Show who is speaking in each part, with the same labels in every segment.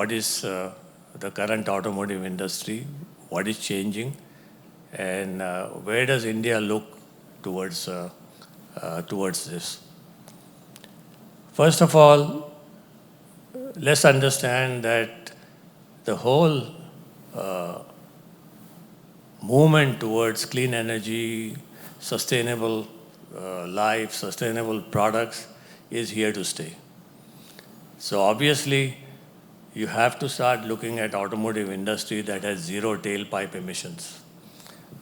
Speaker 1: what is the current automotive industry, what is changing, and where does India look towards this. First of all, let's understand that the whole movement towards clean energy, sustainable life, sustainable products is here to stay. So obviously, you have to start looking at automotive industry that has zero tailpipe emissions.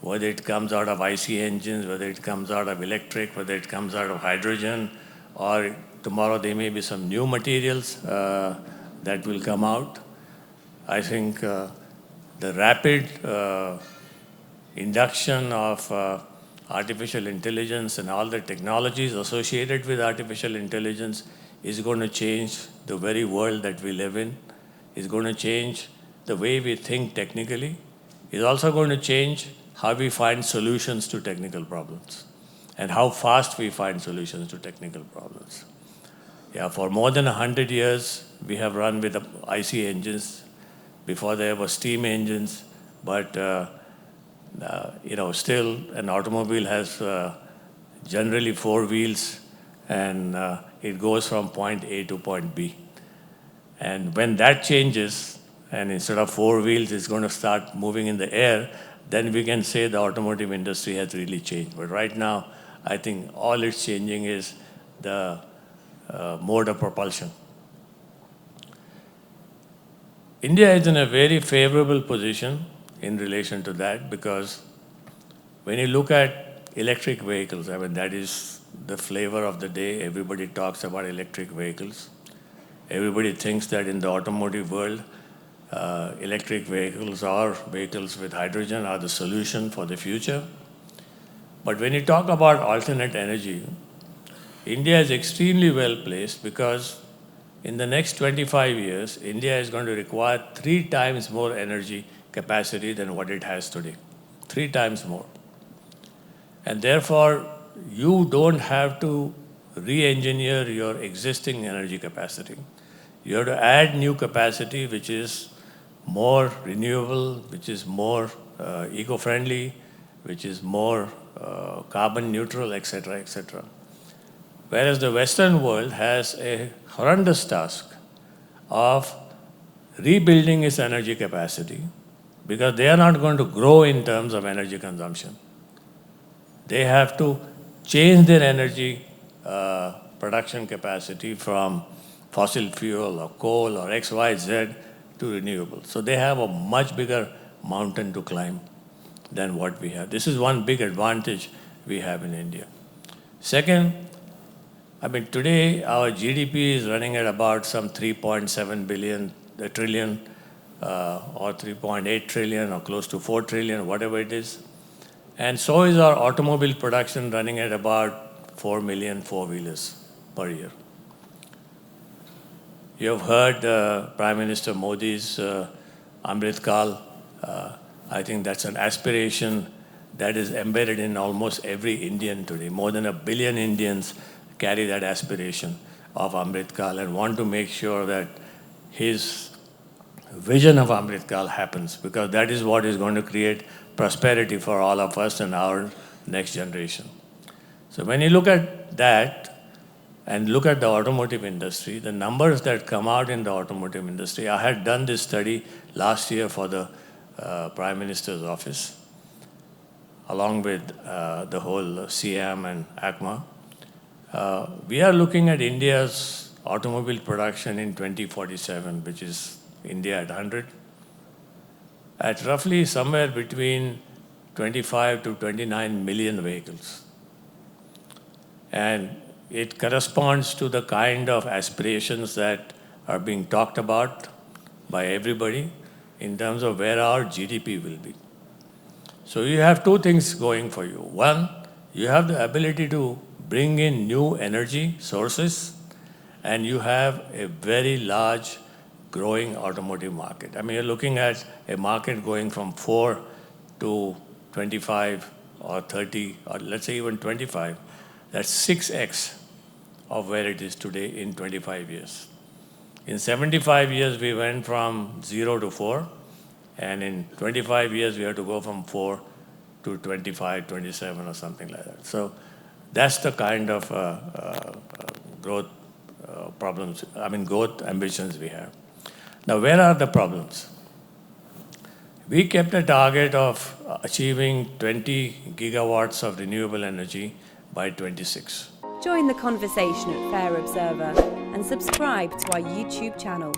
Speaker 1: Whether it comes out of IC engines, whether it comes out of electric, whether it comes out of hydrogen, or tomorrow there may be some new materials that will come out. I think the rapid induction of artificial intelligence and all the technologies associated with artificial intelligence is going to change the very world that we live in. It's going to change the way we think technically. It's also going to change how we find solutions to technical problems and how fast we find solutions to technical problems. Yeah, for more than 100 years, we have run with IC engines. Before there were steam engines, but still an automobile has generally 4 wheels, and it goes from point A to point B. And when that changes, and instead of 4 wheels, it's going to start moving in the air, then we can say the automotive industry has really changed. But right now, I think all it's changing is the mode of propulsion. India is in a very favorable position in relation to that, because when you look at electric vehicles, I mean, that is the flavor of the day. Everybody talks about electric vehicles. Everybody thinks that in the automotive world, electric vehicles or vehicles with hydrogen are the solution for the future. But when you talk about alternate energy, India is extremely well placed, because in the next 25 years, India is going to require 3 times more energy capacity than what it has today. 3 times more. And therefore, you don't have to re-engineer your existing energy capacity. You have to add new capacity which is more renewable, which is more eco-friendly, which is more carbon neutral, etc., etc. Whereas the Western world has a horrendous task of rebuilding its energy capacity, because they are not going to grow in terms of energy consumption. They have to change their energy production capacity from fossil fuel or coal or X, Y, Z to renewable. So they have a much bigger mountain to climb than what we have. This is one big advantage we have in India. Second, I mean, today our GDP is running at about some 3.7 trillion or 3.8 trillion or close to 4 trillion, whatever it is. And so is our automobile production, running at about 4 million four-wheelers per year. You have heard Prime Minister Modi's Amrit Kal. I think that's an aspiration that is embedded in almost every Indian today. More than 1 billion Indians carry that aspiration of Amrit Kal and want to make sure that his vision of Amrit Kal happens, because that is what is going to create prosperity for all of us and our next generation. So when you look at that and look at the automotive industry, the numbers that come out in the automotive industry, I had done this study last year for the Prime Minister's office, along with the whole CM and ACMA. We are looking at India's automobile production in 2047, which is India at 100, at roughly somewhere between 25 to 29 million vehicles. And it corresponds to the kind of aspirations that are being talked about by everybody in terms of where our GDP will be. So you have 2 things going for you. One, you have the ability to bring in new energy sources, and you have a very large growing automotive market. I mean, you're looking at a market going from 4 to 25 or 30, or let's say even 25. That's 6x of where it is today in 25 years. In 75 years, we went from 0 to 4, and in 25 years, we have to go from 4 to 25, 27, or something like that. So that's the kind of growth growth ambitions we have. Now, where are the problems? We kept a target of achieving 20 gigawatts of renewable energy by 26.
Speaker 2: Join the conversation at Fair Observer and subscribe to our YouTube channel.